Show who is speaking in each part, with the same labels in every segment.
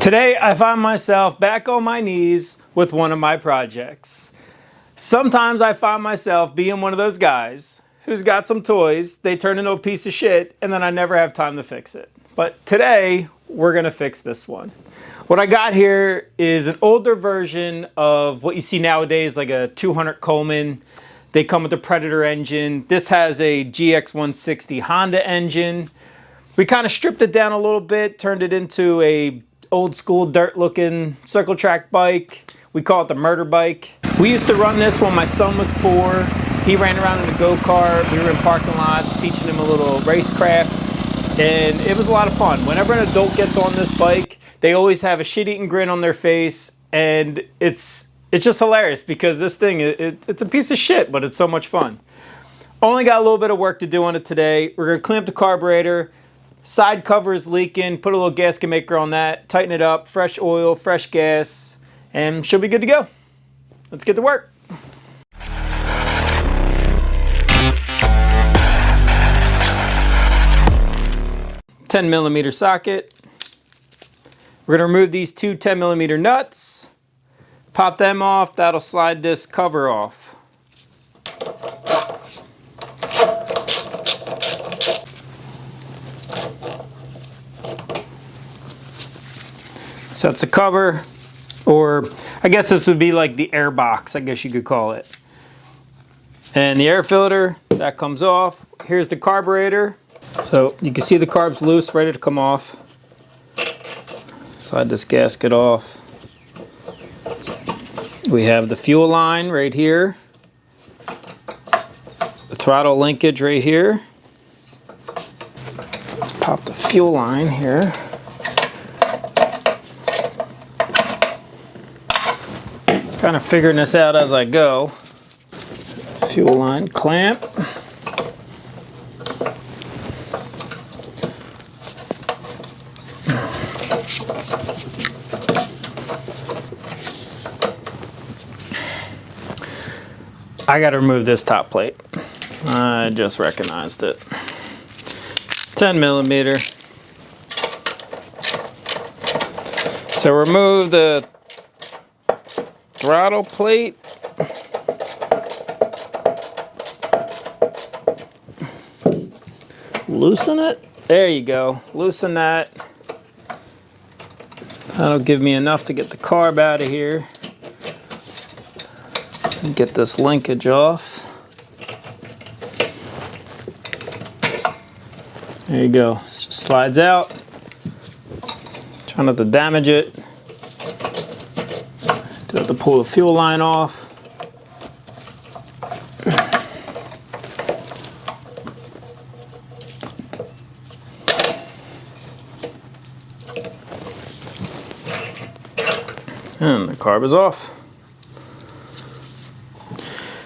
Speaker 1: Today I find myself back on my knees with one of my projects. Sometimes I find myself being one of those guys who's got some toys, they turn into a piece of shit, and then I never have time to fix it. But today we're gonna fix this one. What I got here is an older version of what you see nowadays, like a 200 Coleman. They come with the Predator engine. This has a GX160 Honda engine. We kind of stripped it down a little bit, turned it into a old school dirt looking circle track bike. We call it the murder bike. We used to run this when my son was 4. He ran around in a go-kart. We were in parking lots teaching him a little racecraft, and it was a lot of fun. Whenever an adult gets on this bike, they always have a shit-eating grin on their face, and it's just hilarious because this thing, it's a piece of shit, but it's so much fun. Only got a little bit of work to do on it today. We're gonna clean up the carburetor. Side cover is leaking, put a little gasket maker on that, tighten it up, fresh oil, fresh gas, and she'll be good to go. Let's get to work. $10mm socket. We're gonna remove these two 10mm nuts, pop them off, that'll slide this cover off. So that's the cover, or I guess this would be like the air box, I guess you could call it. And the air filter, that comes off. Here's the carburetor. So you can see the carb's loose, ready to come off. Slide this gasket off. We have the fuel line right here. The throttle linkage right here. Let's pop the fuel line here. Kind of figuring this out as I go. Fuel line clamp. I got to remove this top plate. I just recognized it. 10mm. So remove the throttle plate. Loosen it. There you go. Loosen that. That'll give me enough to get the carb out of here. Get this linkage off. There you go. It just slides out. Try not to damage it. Do have to pull the fuel line off. And the carb is off.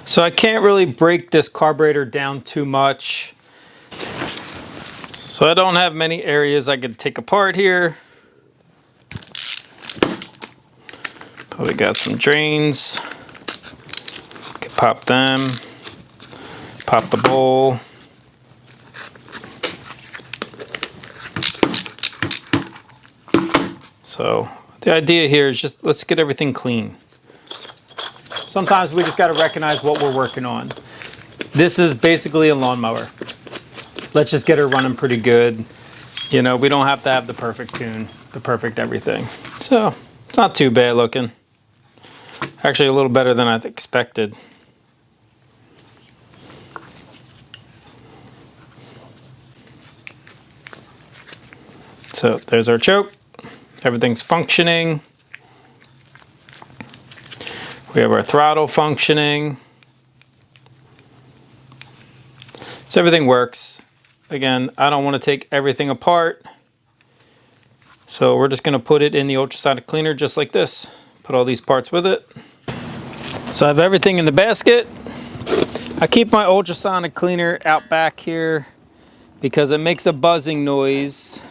Speaker 1: So I can't really break this carburetor down too much. So I don't have many areas I could take apart here. Probably got some drains. Could pop them. Pop the bowl. So the idea here is just let's get everything clean. Sometimes we just got to recognize what we're working on. This is basically a lawnmower. Let's just get her running pretty good. You know, we don't have to have the perfect tune, the perfect everything. So it's not too bad looking. Actually a little better than I expected. So there's our choke. Everything's functioning. We have our throttle functioning. So everything works. Again, I don't want to take everything apart. So we're just going to put it in the ultrasonic cleaner just like this. Put all these parts with it. So I have everything in the basket. I keep my ultrasonic cleaner out back here because it makes a buzzing noise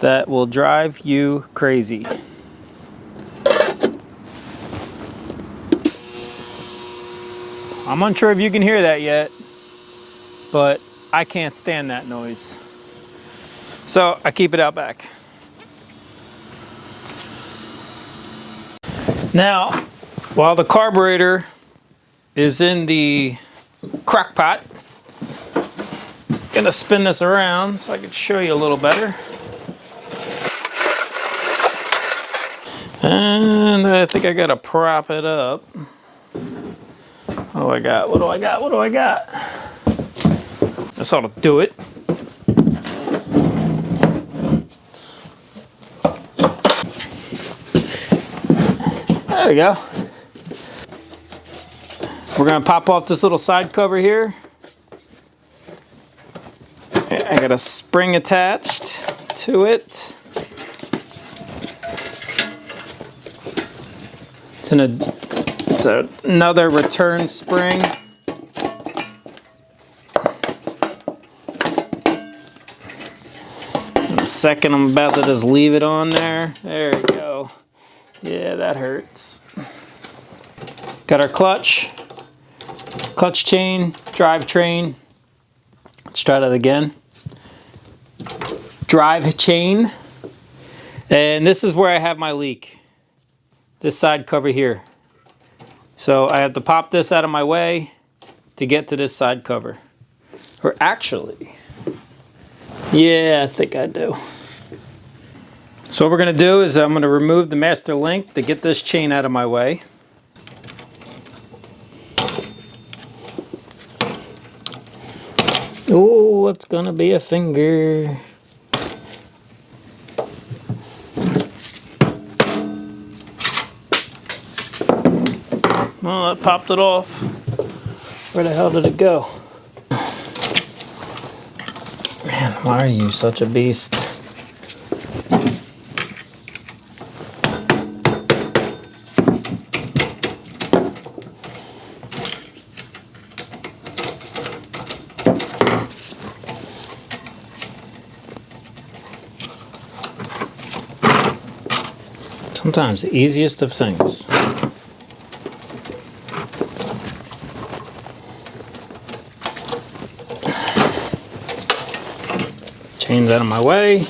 Speaker 1: that will drive you crazy. I'm unsure if you can hear that yet, but I can't stand that noise. So I keep it out back. Now, while the carburetor is in the crock pot, I'm gonna spin this around so I can show you a little better. And I think I gotta prop it up. What do I got? What do I got? What do I got? This ought to do it. There we go. We're gonna pop off this little side cover here. I got a spring attached to it. It's another return spring. In a second, I'm about to just leave it on there. There we go. Yeah, that hurts. Got our clutch chain, drivetrain. Let's try that again. Drive chain. And this is where I have my leak. This side cover here. So I have to pop this out of my way to get to this side cover. Or actually, yeah, I think I do. So what we're gonna do is I'm gonna remove the master link to get this chain out of my way. Oh, it's gonna be a finger. Well, that popped it off. Where the hell did it go? Man, why are you such a beast? Sometimes the easiest of things. Chains out of my way.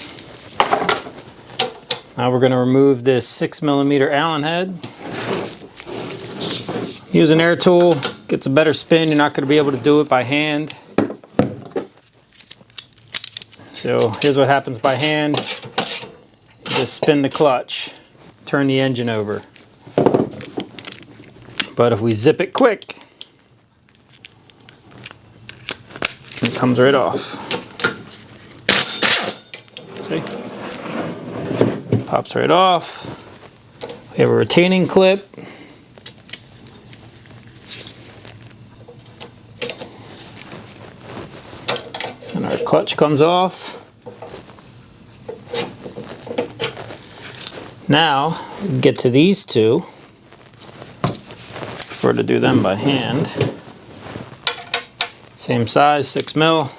Speaker 1: Now we're going to remove this 6mm Allen head. Use an air tool, gets a better spin. You're not going to be able to do it by hand. So here's what happens by hand. Just spin the clutch, turn the engine over. But if we zip it quick, it comes right off. See? Pops right off. We have a retaining clip. And our clutch comes off. Now, we can get to these two. Prefer to do them by hand. Same size, 6mm.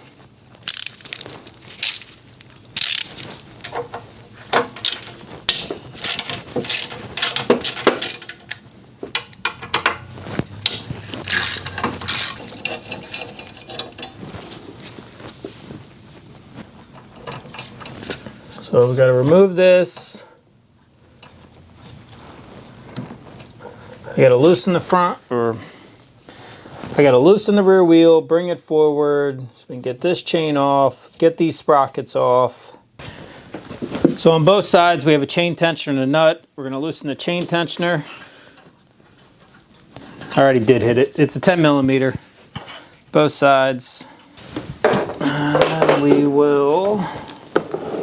Speaker 1: So we've got to remove this. I got to loosen the front, or I got to loosen the rear wheel, bring it forward, so we can get this chain off, get these sprockets off. So on both sides we have a chain tensioner and a nut. We're going to loosen the chain tensioner. I already did hit it. It's a 10mm, both sides. And then we will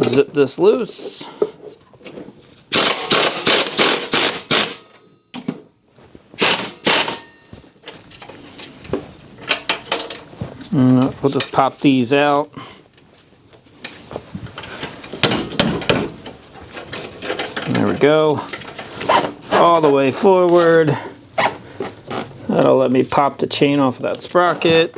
Speaker 1: zip this loose. We'll just pop these out. There we go. All the way forward. That'll let me pop the chain off of that sprocket.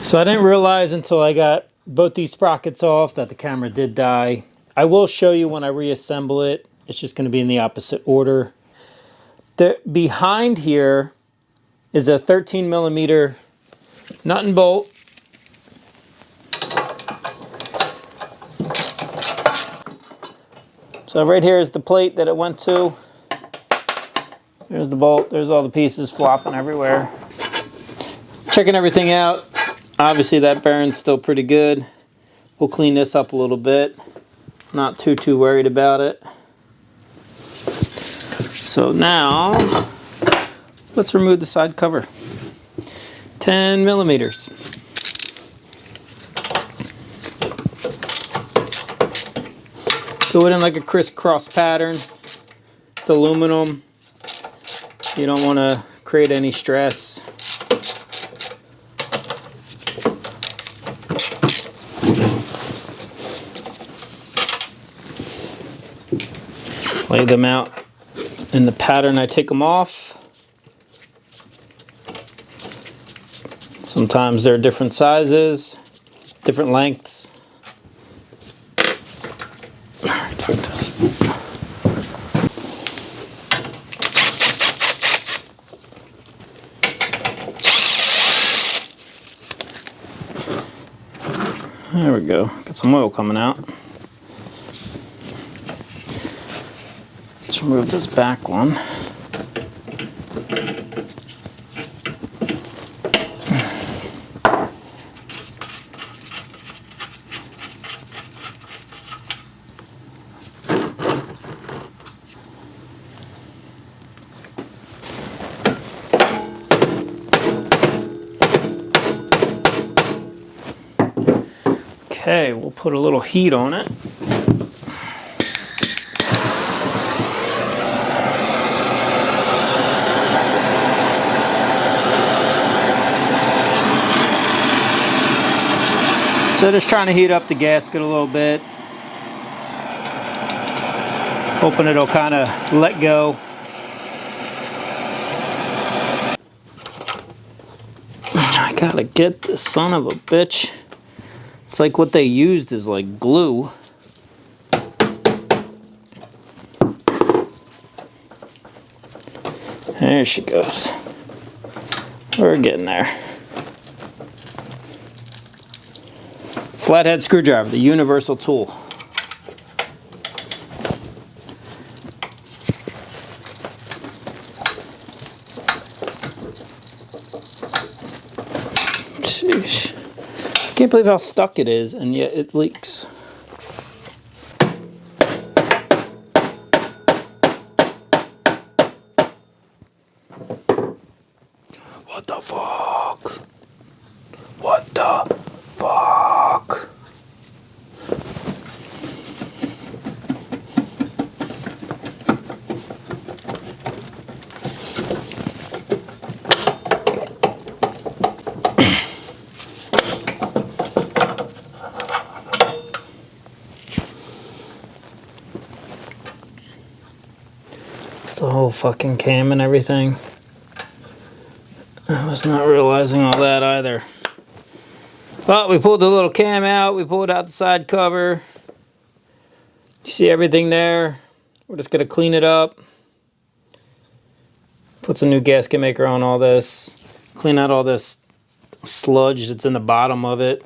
Speaker 1: So I didn't realize until I got both these sprockets off that the camera did die. I will show you when I reassemble it. It's just going to be in the opposite order. Behind here is a 13mm nut and bolt. So right here is the plate that it went to. There's the bolt. There's all the pieces flopping everywhere. Checking everything out. Obviously that bearing's still pretty good. We'll clean this up a little bit. Not too worried about it. So now, let's remove the side cover. 10 millimeters. Do it in like a crisscross pattern. It's aluminum. You don't want to create any stress. Lay them out in the pattern I take them off. Sometimes they're different sizes, different lengths. Alright, fuck this. There we go. Got some oil coming out. Let's remove this back one. Okay, we'll put a little heat on it. So just trying to heat up the gasket a little bit. Hoping it'll kind of let go. I gotta get this son of a bitch. It's like what they used is like glue. There she goes. We're getting there. Flathead screwdriver, the universal tool. Sheesh. I can't believe how stuck it is, and yet it leaks. What the fuck? What the fuck? It's the whole fucking cam and everything. I was not realizing all that either. Well, we pulled the little cam out. We pulled out the side cover. You see everything there. We're just going to clean it up. Put some new gasket maker on all this. Clean out all this sludge that's in the bottom of it.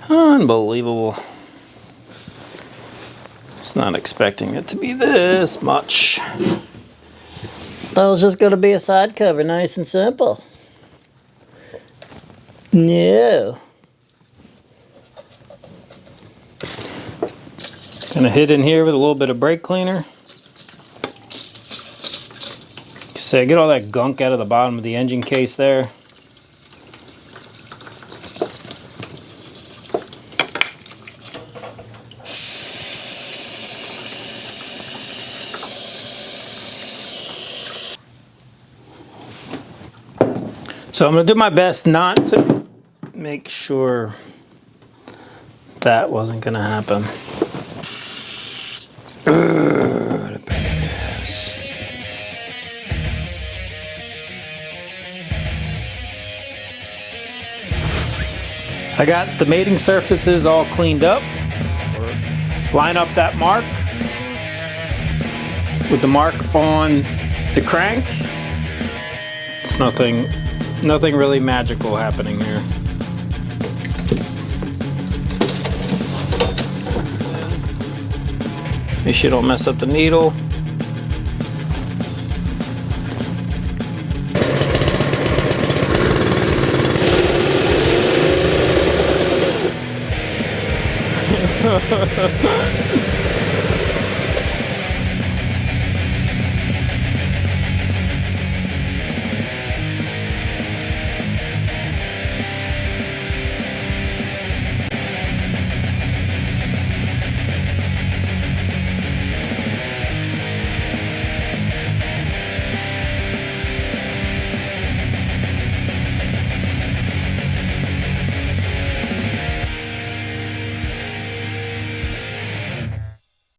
Speaker 1: Unbelievable. Just not expecting it to be this much. That was just going to be a side cover, nice and simple. No. Gonna hit in here with a little bit of brake cleaner. So get all that gunk out of the bottom of the engine case there. So I'm going to do my best not to make sure that wasn't going to happen. What a pain in the ass. I got the mating surfaces all cleaned up. Line up that mark with the mark on the crank. It's nothing really magical happening here. Make sure you don't mess up the needle.